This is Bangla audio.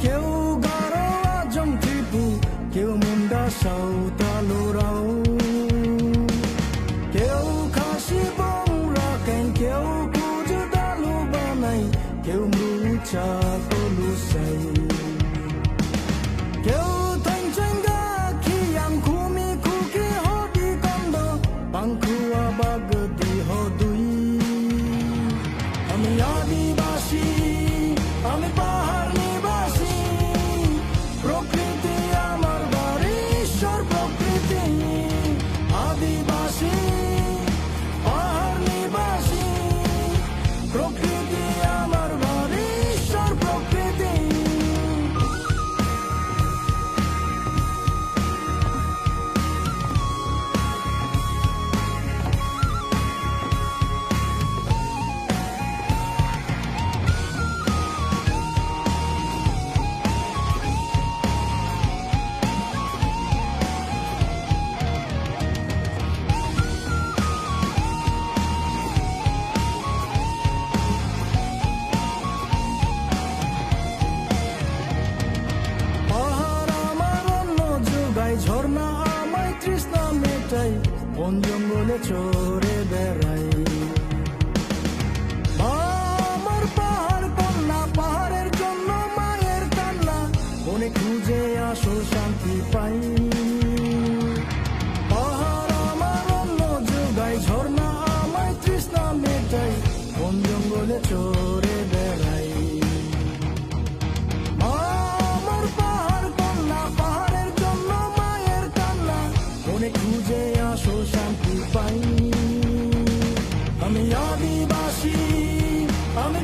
কেউ গারো আজম ত্রিপু, কেউ মুন্ডা সাঁওতালরাও, কেউ খাসি বংরা কেন, কেউ কুজ দালু বানাই, কেউ মুচা কলুসাই, কেউ থাইচাঙ্গা খিয়াং খুমি খুকি হদি কন্দ পাংখুয়া বাগদি হদুই। আমি আদিবাসী, আমি পাহাড় নিবাসী, প্রকৃতি আমার বাড়ি, ঈশ্বর প্রকৃতি। আদিবাসী, পাহাড় নিবাসী, প্রকৃতি আমার বাড়ি, ঈশ্বর প্রকৃতি। ঝর্ণা আমায় তৃষ্ণা মেটাই, বন জঙ্গলে চড়ে বেড়াই। আমার পাহাড় কন্যা, পাহাড়ের জন্য মায়ের কান্না, বনে খুঁজে আসো শান্তি পাই। পাহাড় আমার অন্য যোগাই, ঝর্ণা আমায় তৃষ্ণা মেটাই, বন জঙ্গলে চড়ে বেড়াই। খুঁজে আসো শান্তি পাই। আমি আদিবাসী, আমি